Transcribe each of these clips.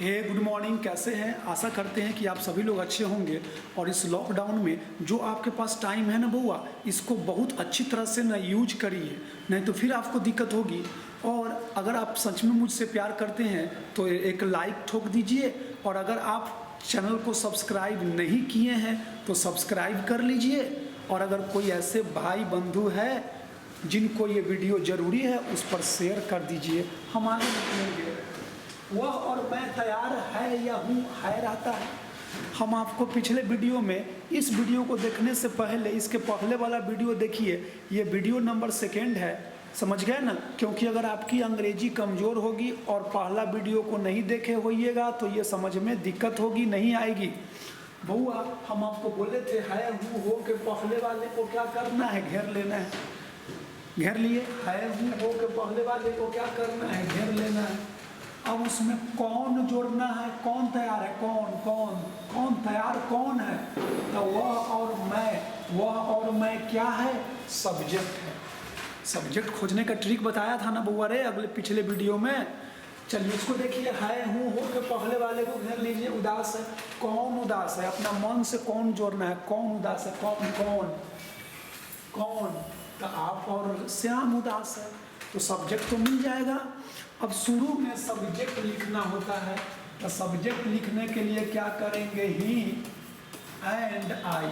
Good morning. कैसे हैं? आशा करते हैं कि आप सभी लोग अच्छे होंगे। और इस लॉकडाउन में जो आपके पास टाइम है ना बउआ, इसको बहुत अच्छी तरह से ना यूज करिए, नहीं तो फिर आपको दिक्कत होगी। और अगर आप सच में मुझसे प्यार करते हैं तो एक लाइक ठोक दीजिए, और अगर आप चैनल को सब्सक्राइब नहीं किए हैं तो सब्सक्राइब कर लीजिए। और अगर कोई ऐसे भाई बंधु है जिनको ये वीडियो ज़रूरी है, उस पर शेयर कर दीजिए। हम आगे निकलेंगे। वह और मैं तैयार है या हूँ है रहता है। हम आपको पिछले वीडियो में, इस वीडियो को देखने से पहले इसके पहले वाला वीडियो देखिए। ये वीडियो नंबर 2 है, समझ गए ना? क्योंकि अगर आपकी अंग्रेजी कमज़ोर होगी और पहला वीडियो को नहीं देखे होइएगा तो ये समझ में दिक्कत होगी, नहीं आएगी। बउआ, हम आपको बोले थे है हूँ हो के पहले वाले को क्या करना है? घेर लेना है। घेर लिए। है हूँ हो के पहले वाले को क्या करना है? घेर लेना है। अब उसमें कौन जोड़ना है? कौन तैयार है? कौन कौन कौन तैयार कौन है? तो वह और मैं। वह और मैं क्या है? सब्जेक्ट है। सब्जेक्ट खोजने का ट्रिक बताया था ना बउआ रे पिछले वीडियो में। चलिए इसको देखिए। है हूँ हो के पहले वाले को घेर लीजिए। उदास है। कौन उदास है? अपना मन से कौन जोड़ना है? कौन उदास है? कौन कौन कौन? तो आप और श्याम उदास है, तो सब्जेक्ट तो मिल जाएगा। अब शुरू में सब्जेक्ट लिखना होता है, तो सब्जेक्ट लिखने के लिए क्या करेंगे? ही एंड आई।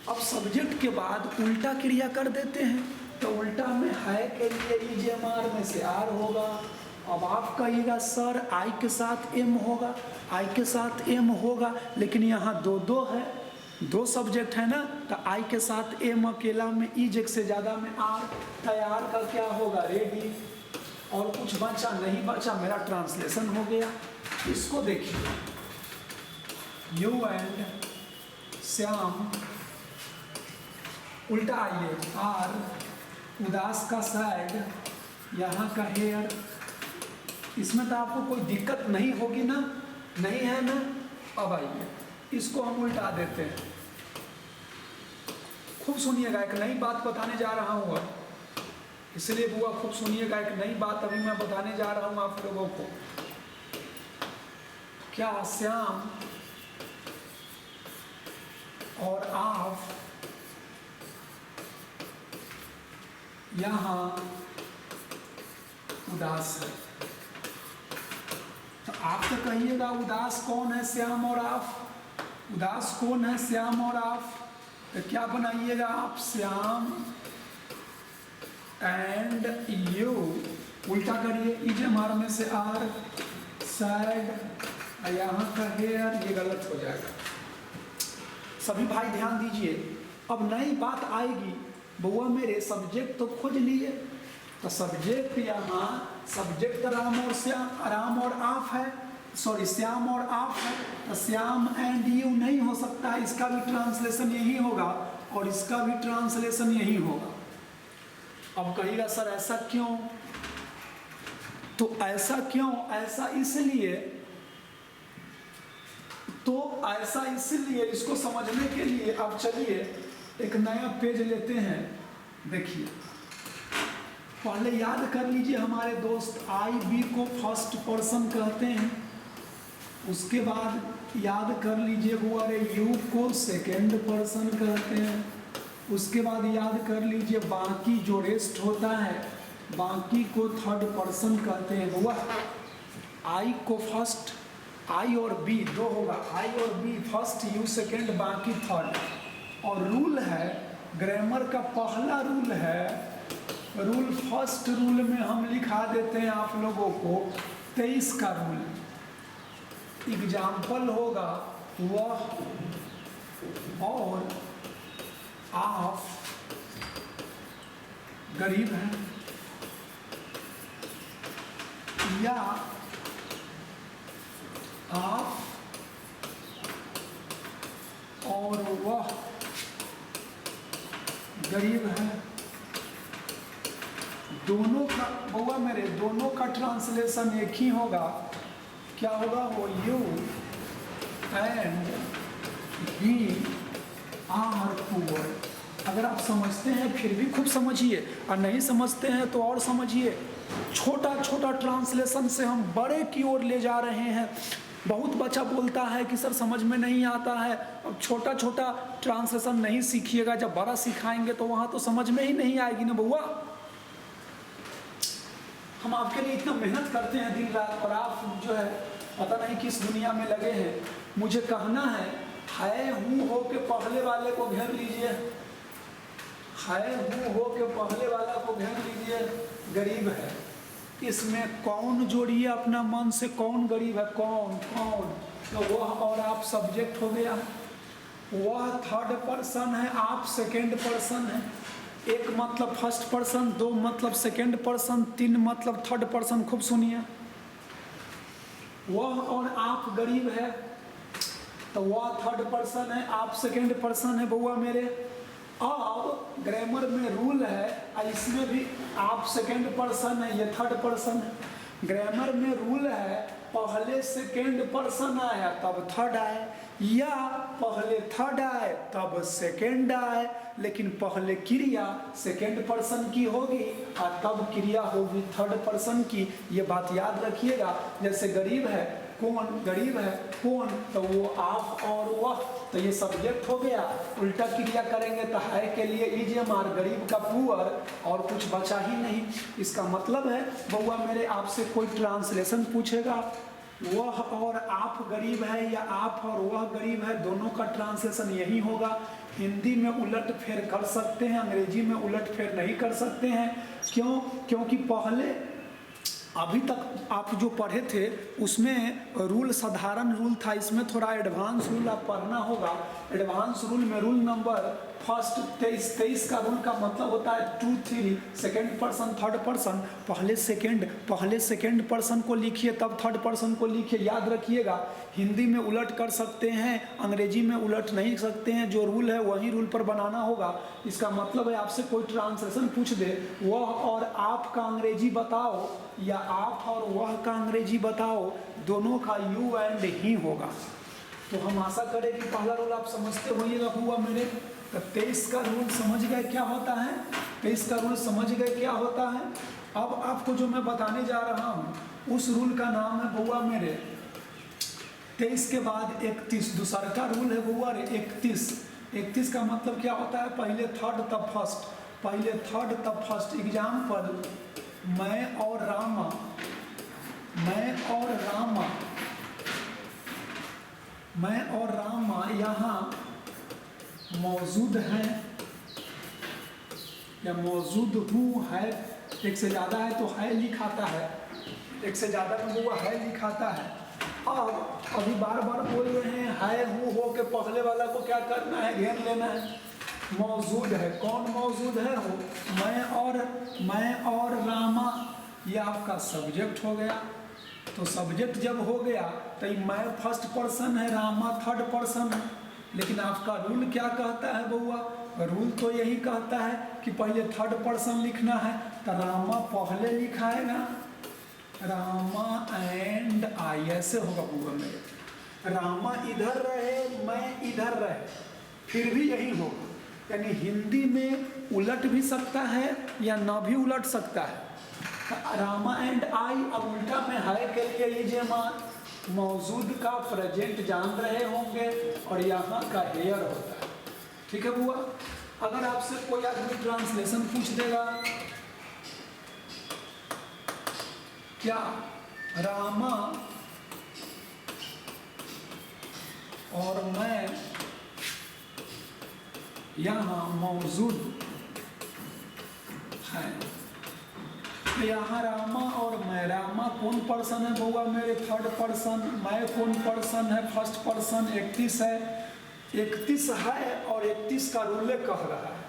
अब सब्जेक्ट के बाद उल्टा क्रिया कर देते हैं, तो उल्टा में है के लिए ईजेमार में से आर होगा। अब आप कहिएगा सर आई के साथ एम होगा, आई के साथ एम होगा, लेकिन यहाँ दो है, दो सब्जेक्ट है ना, तो आई के साथ एम अकेला में, इज एक से ज़्यादा में आर। तैयार का क्या होगा? रेडी। और कुछ बचा नहीं बचा, मेरा ट्रांसलेशन हो गया। इसको देखिए। यू एंड श्याम, उल्टा आइए। आर, उदास का सैड, यहाँ का हेयर। इसमें तो आपको कोई दिक्कत नहीं होगी ना? नहीं है ना? अब आइए, इसको हम उल्टा देते हैं। खूब सुनिएगा, एक नई बात बताने जा रहा हूँ अब, इसलिए बुआ खूब सुनिएगा। एक नई बात अभी मैं बताने जा रहा हूँ आप लोगों को। क्या श्याम और आप यहाँ उदास है? तो आप तो कहिएगा उदास कौन है? श्याम और आप। उदास कौन है? श्याम और आप। तो क्या बनाइएगा आप? Shyam and you. उल्टा करिए। इजेमार में से आर, सैड, यहाँ का हेयर। ये गलत हो जाएगा। सभी भाई ध्यान दीजिए। अब नई बात आएगी। बउआ मेरे सब्जेक्ट तो खोज लिए, तो सब्जेक्ट यहाँ सब्जेक्ट राम और श्याम, राम और आप है, सॉरी श्याम और आप है, तो श्याम एंड यू नहीं हो सकता है। इसका भी ट्रांसलेशन यही होगा और इसका भी ट्रांसलेशन यही होगा। अब कहिएगा सर ऐसा क्यों? तो ऐसा क्यों? ऐसा इसलिए, तो ऐसा इसलिए, इसको समझने के लिए अब चलिए एक नया पेज लेते हैं। देखिए, पहले याद कर लीजिए हमारे दोस्त, आई बी को फर्स्ट पर्सन कहते हैं। उसके बाद याद कर लीजिए वो, अरे यू को सेकेंड पर्सन कहते हैं। उसके बाद याद कर लीजिए बाकी जो रेस्ट होता है, बाकी को थर्ड पर्सन कहते हैं। हुआ आई को फर्स्ट, आई और बी दो होगा, आई और बी फर्स्ट, यू सेकेंड, बाकी थर्ड। और रूल है, ग्रामर का पहला रूल है, रूल फर्स्ट रूल में हम लिखा देते हैं आप लोगों को 23 का रूल। एग्जाम्पल होगा वह और आप गरीब हैं, या आप और वह गरीब है। दोनों का बउआ मेरे, दोनों का ट्रांसलेशन एक ही होगा। क्या होगा? वो you and he are poor. अब अगर आप समझते हैं फिर भी खूब समझिए, और नहीं समझते हैं तो और समझिए। छोटा छोटा ट्रांसलेशन से हम बड़े की ओर ले जा रहे हैं। बहुत बच्चा बोलता है कि सर समझ में नहीं आता है। अब छोटा छोटा ट्रांसलेशन नहीं सीखिएगा, जब बड़ा सिखाएंगे तो वहाँ तो समझ में ही नहीं आएगी ना बउआ। हम आपके लिए इतना मेहनत करते हैं दिन रात, और आप जो है पता नहीं किस दुनिया में लगे हैं। मुझे कहना है हूँ हो के पहले वाले को घेर लीजिए, है हूँ हो के पहले वाला को घेर लीजिए। गरीब है, इसमें कौन जोड़िए अपना मन से, कौन गरीब है, कौन कौन। तो वह और आप सब्जेक्ट हो गया, वह थर्ड पर्सन है, आप सेकेंड पर्सन है। एक मतलब फर्स्ट पर्सन, दो मतलब सेकेंड पर्सन, तीन मतलब थर्ड पर्सन। खूब सुनिए, वह और आप गरीब है तो वह थर्ड पर्सन है, आप सेकेंड पर्सन है बउआ मेरे। अब ग्रामर में रूल है, इसमें भी आप सेकेंड पर्सन है, ये थर्ड पर्सन है। ग्रामर में रूल है, पहले सेकेंड पर्सन आया तब थर्ड आए, या पहले थर्ड आए तब सेकेंड आए, लेकिन पहले क्रिया सेकेंड पर्सन की होगी और तब क्रिया होगी थर्ड पर्सन की। ये बात याद रखिएगा। जैसे गरीब है, कौन गरीब है, कौन, तो वो आप और वह, तो ये सब्जेक्ट हो गया। उल्टा क्रिया करेंगे तो है के लिए ईजेमार, गरीब का पुअर, और कुछ बचा ही नहीं। इसका मतलब है बउआ मेरे, आपसे कोई ट्रांसलेशन पूछेगा, वह और आप गरीब है या आप और वह गरीब है, दोनों का ट्रांसलेशन यही होगा। हिंदी में उलट फेर कर सकते हैं, अंग्रेजी में उलट फेर नहीं कर सकते हैं। क्यों? क्योंकि पहले अभी तक आप जो पढ़े थे उसमें रूल साधारण रूल था, इसमें थोड़ा एडवांस रूल आप पढ़ना होगा। एडवांस रूल में रूल नंबर फर्स्ट 23 का रूल का मतलब होता है 2 3, सेकेंड पर्सन थर्ड पर्सन। पहले सेकेंड पर्सन को लिखिए तब थर्ड पर्सन को लिखिए, याद रखिएगा। हिंदी में उलट कर सकते हैं, अंग्रेजी में उलट नहीं सकते हैं। जो रूल है वही रूल पर बनाना होगा। इसका मतलब है आपसे कोई ट्रांसलेशन पूछ दे, वह और आप का अंग्रेजी बताओ या आप और वह का अंग्रेजी बताओ, दोनों का यू एंड ही होगा। तो हम आशा करें कि पहला रूल आप समझते होइएगा हुआ मेरे। तो 23 का रूल समझ गए क्या होता है, 23 का रूल समझ गए क्या होता है। अब आपको जो मैं बताने जा रहा हूँ उस रूल का नाम है बउआ मेरे 23 के बाद 31। दूसरा का रूल है बउआ रे 31। 31 का मतलब क्या होता है, पहले थर्ड तब फर्स्ट, पहले थर्ड तब फर्स्ट। एग्जाम्पल, मैं और रामा, मैं और रामा, मैं और रामा यहाँ मौजूद हैं या मौजूद हूँ। है एक से ज़्यादा है तो है लिखाता है, एक से ज़्यादा में हुआ है लिखाता है। अब अभी बार बार बोल रहे हैं है हूँ हो के पहले वाला को क्या करना है, घेर लेना है। मौजूद है, कौन मौजूद है हो, मैं और रामा, ये आपका सब्जेक्ट हो गया। तो सब्जेक्ट जब हो गया तो मैं फर्स्ट पर्सन है, रामा थर्ड पर्सन है। लेकिन आपका रूल क्या कहता है बउआ, रूल तो यही कहता है कि पहले थर्ड पर्सन लिखना है। तो रामा पहले लिखाएगा, रामा एंड आई, ऐसे होगा बउआ मेरे। रामा इधर रहे, मैं इधर रहे, फिर भी यही होगा। यानी हिंदी में उलट भी सकता है या ना भी उलट सकता है। रामा एंड आई, अब उल्टा में है के लिए लीजिए मान, मौजूद का प्रेजेंट जान रहे होंगे और यहाँ का हेयर होता है। ठीक है बुआ। अगर आपसे कोई आदमी ट्रांसलेशन पूछ देगा, क्या रामा और मैं यहाँ मौजूद हैं, यहाँ रामा और मैं, रामा कौन पर्सन है बउआ मेरे, थर्ड पर्सन। मैं कौन पर्सन है, फर्स्ट पर्सन। 31 है, 31 है और 31 का रूल कह रहा है।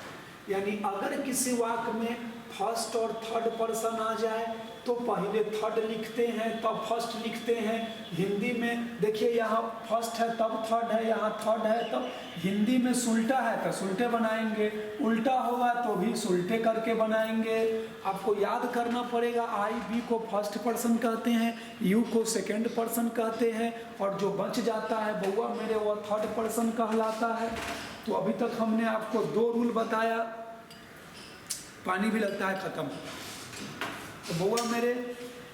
यानी अगर किसी वाक्य में फर्स्ट और थर्ड पर्सन आ जाए तो पहले थर्ड लिखते हैं तब फर्स्ट लिखते हैं। हिंदी में देखिए यहाँ फर्स्ट है तब थर्ड है, यहाँ थर्ड है तब। हिंदी में सुल्टा है तो सुल्टे बनाएंगे, उल्टा होगा तो भी सुल्टे करके बनाएंगे। आपको याद करना पड़ेगा, आई बी को फर्स्ट पर्सन कहते हैं, यू को सेकेंड पर्सन कहते हैं, और जो बच जाता है बउआ मेरे वो थर्ड पर्सन कहलाता है। तो अभी तक हमने आपको 2 रूल बताया, पानी भी लगता है खत्म। तो बउआ मेरे,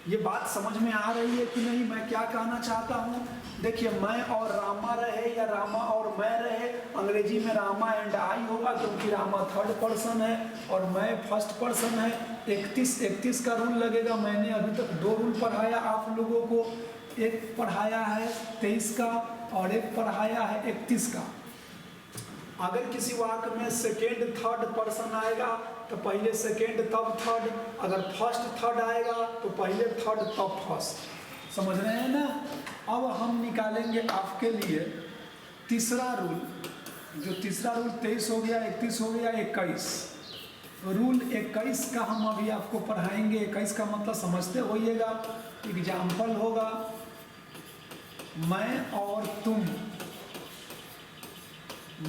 ये बात समझ में आ रही है कि नहीं मैं क्या कहना चाहता हूँ? देखिए, मैं और रामा रहे या रामा और मैं रहे, अंग्रेजी में रामा एंड आई होगा क्योंकि रामा थर्ड पर्सन है और मैं फर्स्ट पर्सन है। 31 का रूल लगेगा। मैंने अभी तक 2 रूल पढ़ाया आप लोगों को, एक पढ़ाया है 23 का और एक पढ़ाया है 31 का। अगर किसी वाक्य में सेकेंड थर्ड पर्सन आएगा तो पहले सेकेंड तब थर्ड, अगर फर्स्ट थर्ड आएगा तो पहले थर्ड तब फर्स्ट। समझ रहे हैं ना? अब हम निकालेंगे आपके लिए तीसरा रूल। जो तीसरा रूल 23 हो गया, 31 हो गया, 21। रूल 21 का हम अभी आपको पढ़ाएंगे। 21 का मतलब समझते होइएगा। एग्जाम्पल होगा, मैं और तुम,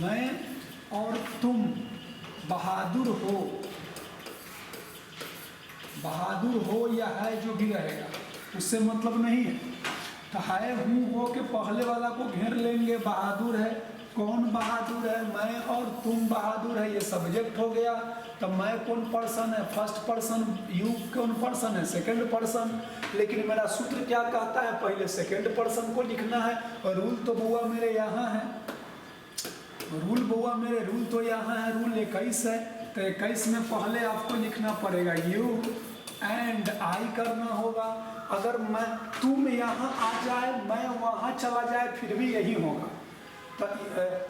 मैं और तुम बहादुर हो। बहादुर हो या है जो भी रहेगा उससे मतलब नहीं है। तो है हूँ हो के पहले वाला को घेर लेंगे। बहादुर है, कौन बहादुर है? मैं और तुम बहादुर है, ये सब्जेक्ट हो गया। तो मैं कौन पर्सन है? First person. यू कौन पर्सन है? Second person. लेकिन मेरा सूत्र क्या कहता है? पहले सेकंड पर्सन को लिखना है। और रूल तो बुआ मेरे यहाँ है, रूल बुआ मेरे रूल तो यहाँ है। रूल 21 है। तो 21 में पहले आपको लिखना पड़ेगा यू एंड आई करना होगा। अगर मैं तुम यहाँ आ जाए, मैं वहाँ चला जाए, फिर भी यही होगा। तो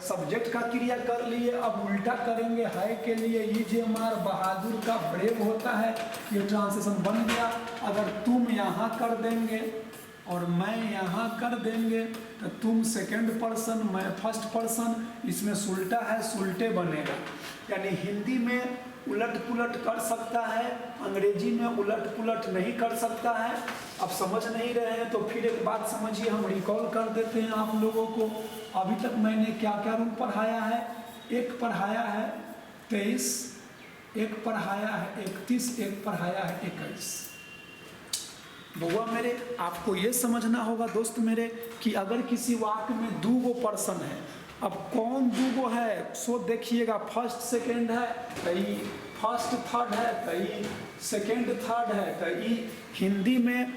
सब्जेक्ट का क्रिया कर लिए। अब उल्टा करेंगे। है के लिए ये जे मार बहादुर का ब्रेव होता है। ये ट्रांसलेशन बन गया। अगर तुम यहाँ कर देंगे और मैं यहाँ कर देंगे तो तुम सेकंड पर्सन, मैं फर्स्ट पर्सन। इसमें सुलटा है, सुलटे बनेगा। यानी हिंदी में उलट पुलट कर सकता है, अंग्रेजी में उलट पुलट नहीं कर सकता है। अब समझ नहीं रहे हैं तो फिर एक बात समझिए, हम रिकॉल कर देते हैं आप लोगों को। अभी तक मैंने क्या क्या रूल पढ़ाया है? एक पढ़ाया है 23, एक पढ़ाया है 31, एक पढ़ाया है 21। बुआ मेरे, आपको ये समझना होगा दोस्त मेरे कि अगर किसी वाक्य में 2 पर्सन है, अब कौन 2 है सो देखिएगा। फर्स्ट सेकंड है तो ये फर्स्ट थर्ड है, तो ये सेकंड थर्ड है। तो ये हिंदी में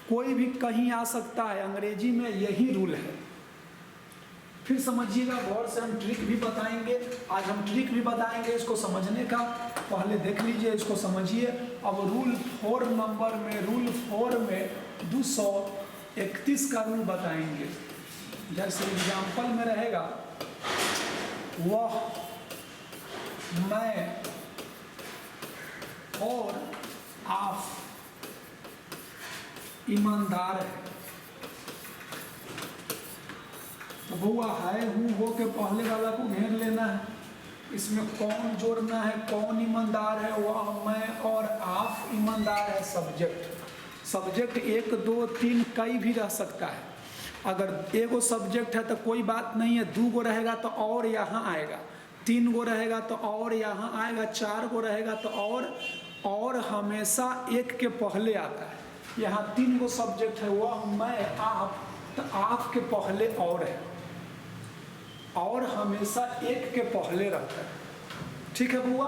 कोई भी कहीं आ सकता है, अंग्रेजी में यही रूल है। फिर समझिएगा गौर से, हम ट्रिक भी बताएंगे। आज हम ट्रिक भी बताएंगे इसको समझने का। पहले देख लीजिए, इसको समझिए। अब रूल 4 नंबर में, रूल 4 में 231 का रूल बताएंगे। जैसे एग्जाम्पल में रहेगा, वह, मैं और आप ईमानदार है। तो बुआ है हूँ हो के पहले वाला को घेर लेना है। इसमें कौन जोड़ना है? कौन ईमानदार है? वह, मैं और आप ईमानदार है। सब्जेक्ट 1 2 3 कई भी रह सकता है। अगर एगो सब्जेक्ट है तो कोई बात नहीं है, 2 गो रहेगा तो और यहाँ आएगा, 3 गो रहेगा तो और यहाँ आएगा, 4 गो रहेगा तो और हमेशा एक के पहले आता है। यहाँ 3 गो सब्जेक्ट है, वह, मैं, आप। तो आप के पहले और है, और हमेशा एक के पहले रहता है। ठीक है बुआ?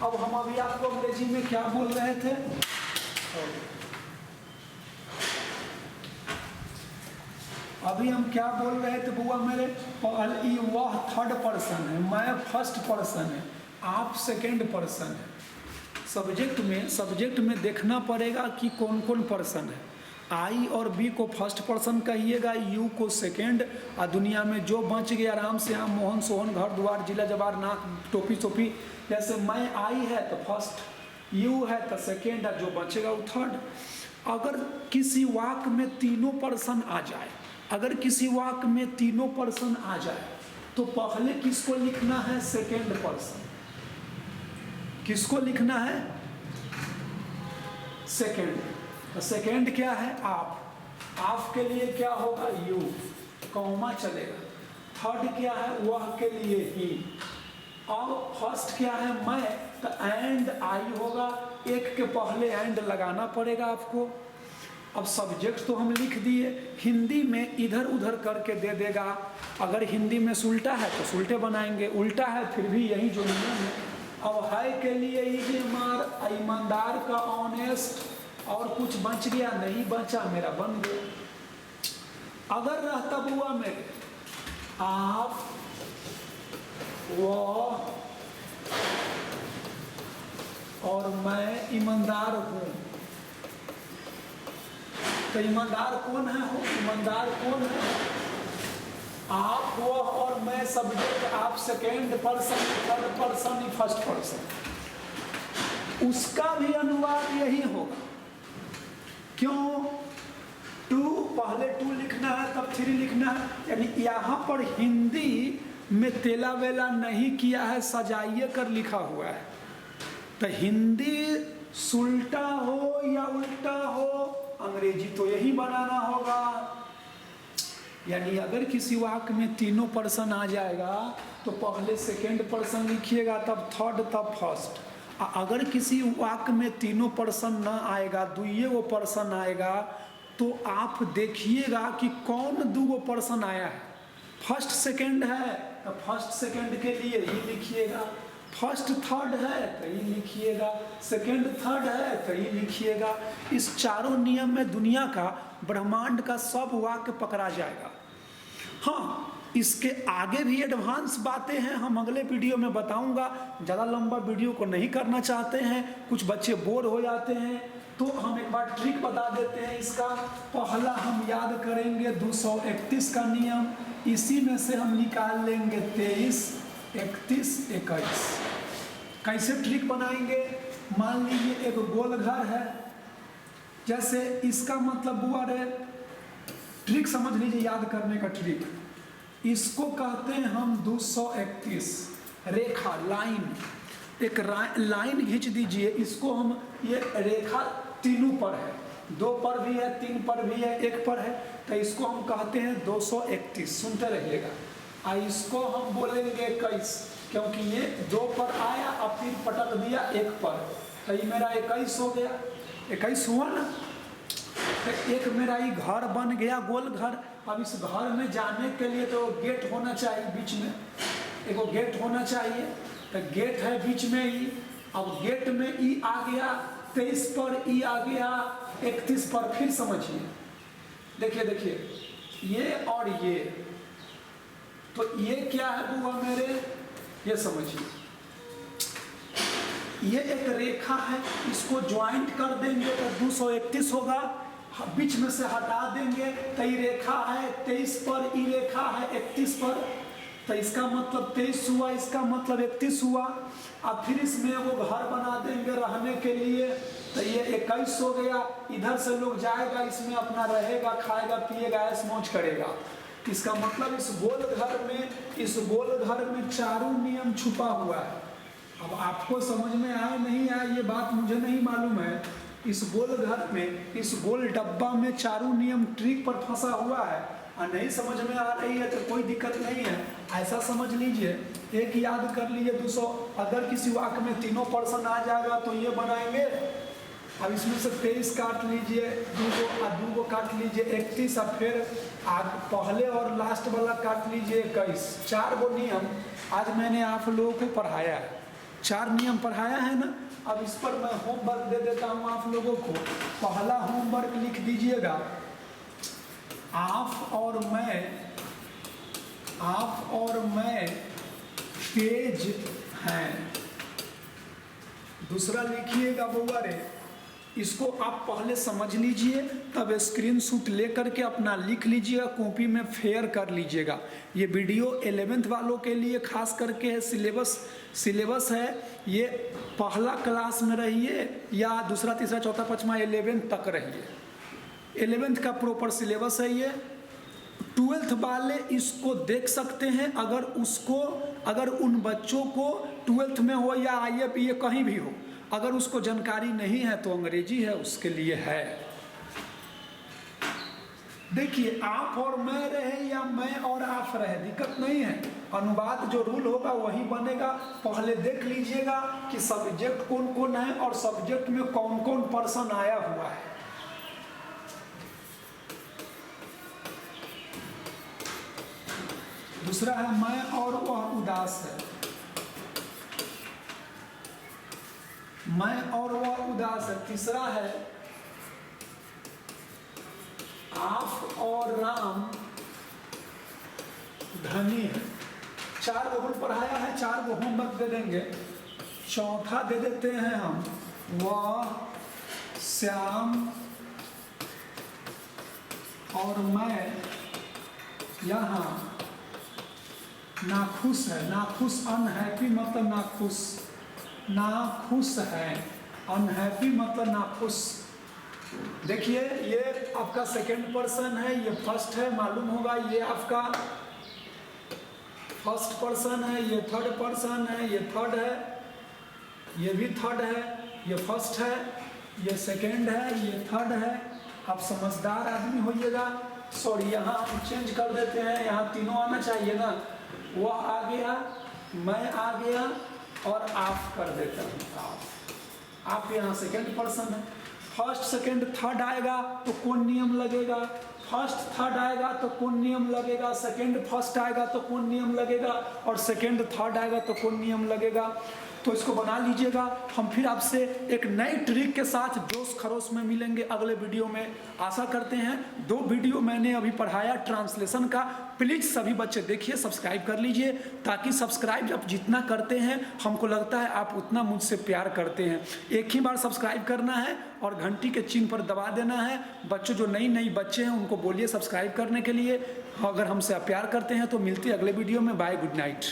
अब हम अभी आपको अंग्रेजी में क्या बोल रहे थे? अभी हम क्या बोल रहे थे बुआ मेरे? वह थर्ड पर्सन है, मैं फर्स्ट पर्सन है, आप सेकंड पर्सन है। सब्जेक्ट में देखना पड़ेगा कि कौन कौन पर्सन है। आई और बी को फर्स्ट पर्सन कहिएगा, यू को सेकंड। और दुनिया में जो बच गए आराम से, हम मोहन सोहन घर द्वार जिला जवार नाक टोपी सोपी, जैसे मैं आई है तो फर्स्ट, यू है तो सेकंड, और जो बचेगा वो थर्ड। अगर किसी वाक्य में तीनों पर्सन आ जाए, अगर किसी वाक्य में तीनों पर्सन आ जाए तो पहले किसको लिखना है? Second person. किसको लिखना है? सेकंड। तो सेकंड क्या है? आप के लिए क्या होगा? यू, कॉमा चलेगा। थर्ड क्या है? वह के लिए ही। और फर्स्ट क्या है? मैं, तो एंड आई होगा। एक के पहले एंड लगाना पड़ेगा आपको। अब सब्जेक्ट तो हम लिख दिए, हिंदी में इधर उधर करके दे देगा। अगर हिंदी में सुलटा है तो सुलटे बनाएंगे, उल्टा है फिर भी यही जो नियम है। अब है के लिए ईमानदार का ऑनेस्ट, और कुछ बच गया नहीं बचा, मेरा बन गया। अगर रहता बुआ मेरे आप वो और मैं ईमानदार हूं, तो ईमानदार कौन है? हो ईमानदार कौन है? आप, वो और मैं सब्जेक्ट, आप second person, third person, first person, उसका भी अनुवाद यही होगा। क्यों? टू पहले टू लिखना है तब थ्री लिखना है, यानी यहाँ पर हिंदी में तेला वेला नहीं किया है, सजाइए कर लिखा हुआ है। तो हिंदी सुलटा हो या उल्टा हो, अंग्रेजी तो यही बनाना होगा। यानी अगर किसी वाक्य में तीनों पर्सन आ जाएगा तो पहले सेकेंड पर्सन लिखिएगा, तब थर्ड, तब फर्स्ट। अगर किसी वाक्य में तीनों पर्सन न आएगा, दुइये वो पर्सन आएगा, तो आप देखिएगा कि कौन दूगो पर्सन आया है। फर्स्ट सेकेंड है तो फर्स्ट सेकेंड के लिए ही लिखिएगा, फर्स्ट थर्ड है तो ये लिखिएगा, सेकेंड थर्ड है तो ये लिखिएगा। इस चारों नियम में दुनिया का, ब्रह्मांड का सब वाक्य पकड़ा जाएगा। हाँ, इसके आगे भी एडवांस बातें हैं, हम अगले वीडियो में बताऊंगा। ज़्यादा लंबा वीडियो को नहीं करना चाहते हैं, कुछ बच्चे बोर हो जाते हैं, तो हम एक बार ट्रिक बता देते हैं इसका। पहला हम याद करेंगे 231 का नियम, इसी में से हम निकाल लेंगे 23, 31, 21। कैसे ट्रिक बनाएंगे? मान लीजिए एक गोल घर है, जैसे इसका मतलब हुआ रे, ट्रिक समझ लीजिए, याद करने का ट्रिक। इसको कहते हैं हम 231, रेखा, लाइन। एक लाइन खींच दीजिए, इसको हम, ये रेखा तीनों पर है, 2 पर भी है, 3 पर भी है, 1 पर है, तो इसको हम कहते हैं 231। सुनते रहिएगा। इसको हम बोलेंगे 21, क्योंकि ये 2 पर आया और फिर पटक दिया 1 पर, तो ये मेरा 21 हो गया। 21 हुआ ना? तो एक मेरा ये घर बन गया, गोल घर। अब इस घर में जाने के लिए तो गेट होना चाहिए, बीच में एगो गेट होना चाहिए, तो गेट है बीच में ही। अब गेट में ई आ गया 23 पर, ई आ गया 31 पर। फिर समझिए, देखिए देखिए, ये और ये, तो ये क्या है बुआ मेरे? ये समझिए, ये एक रेखा है, इसको ज्वाइंट कर देंगे तो 231 होगा। बीच में से हटा देंगे तो ये रेखा है 23 पर, ये रेखा है 31 पर, तो इसका मतलब 23 हुआ, इसका मतलब 31 हुआ। अब फिर इसमें वो घर बना देंगे रहने के लिए, तो ये 21 हो गया। इधर से लोग जाएगा, इसमें अपना रहेगा, खाएगा, पिएगा, ऐश मौज करेगा। इसका मतलब इस गोल घर में चारों नियम छुपा हुआ है। अब आपको समझ में आए नहीं आए ये बात मुझे नहीं मालूम है। इस गोल घर में, इस गोल डब्बा में चारों नियम ट्रिक पर फंसा हुआ है, और नहीं समझ में आ रही है तो कोई दिक्कत नहीं है, ऐसा समझ लीजिए। एक याद कर लीजिए 200, अगर किसी वाक्य में तीनों पर्सन आ जाएगा तो ये बनाएंगे। अब इसमें से 23 काट लीजिए, 2 काट लीजिए 31, और फिर पहले और लास्ट वाला काट लीजिए 21। 4 गो नियम आज मैंने आप लोगों को पढ़ाया है, 4 नियम पढ़ाया है ना। अब इस पर मैं होमवर्क दे देता हूँ आप लोगों को। पहला होमवर्क लिख दीजिएगा, आप और मैं तेज हैं। दूसरा लिखिएगा बुआ रे, इसको आप पहले समझ लीजिए, तब स्क्रीनशॉट लेकर के अपना लिख लीजिएगा, कॉपी में फेयर कर लीजिएगा। ये वीडियो 11th वालों के लिए खास करके है, सिलेबस है। ये पहला क्लास में रहिए या दूसरा, तीसरा, चौथा, पाँचवा, 11th तक रहिए। 11th का प्रॉपर सिलेबस है ये। 12th वाले इसको देख सकते हैं, अगर उन बच्चों को 12th में हो या IAPA कहीं भी हो, अगर उसको जानकारी नहीं है तो अंग्रेजी है, उसके लिए है। देखिए, आप और मैं रहे या मैं और आप रहे, दिक्कत नहीं है, अनुवाद जो रूल होगा वही बनेगा। पहले देख लीजिएगा कि सब्जेक्ट कौन कौन है और सब्जेक्ट में कौन कौन पर्सन आया हुआ है। दूसरा है मैं और वह उदास है, मैं और वह उदास है। तीसरा है आप और राम धनी है। 4 गो पढ़ाया है, 4 गो होमवर्क दे देंगे। चौथा दे देते हैं हम, वह श्याम और मैं यहाँ नाखुश है। नाखुश अनहैप्पी मतलब नाखुश, नाखुश है, अनहैप्पी मतलब नाखुश। देखिए ये आपका सेकंड पर्सन है, ये फर्स्ट है, मालूम होगा। ये आपका फर्स्ट पर्सन है, ये थर्ड पर्सन है, ये थर्ड है, ये भी थर्ड है, ये फर्स्ट है, ये सेकंड है, ये थर्ड है। आप समझदार आदमी होइएगा। सॉरी, यहाँ हम चेंज कर देते हैं, यहाँ तीनों आना चाहिए ना। वो आ गया, मैं आ गया और आप कर देता हूँ। आप यहाँ सेकंड पर्सन है। फर्स्ट सेकंड थर्ड आएगा तो कौन नियम लगेगा? फर्स्ट थर्ड आएगा तो कौन नियम लगेगा? सेकंड फर्स्ट आएगा तो कौन नियम लगेगा? और सेकंड थर्ड आएगा तो कौन नियम लगेगा? तो इसको बना लीजिएगा। हम फिर आपसे एक नई ट्रिक के साथ जोश खरोश में मिलेंगे अगले वीडियो में। आशा करते हैं 2 वीडियो मैंने अभी पढ़ाया ट्रांसलेशन का, प्लीज़ सभी बच्चे देखिए, सब्सक्राइब कर लीजिए, ताकि सब्सक्राइब आप जितना करते हैं हमको लगता है आप उतना मुझसे प्यार करते हैं। एक ही बार सब्सक्राइब करना है और घंटी के चिन्ह पर दबा देना है। बच्चों जो नई बच्चे हैं उनको बोलिए सब्सक्राइब करने के लिए। अगर हमसे आप प्यार करते हैं तो मिलते हैं अगले वीडियो में। Bye, good night.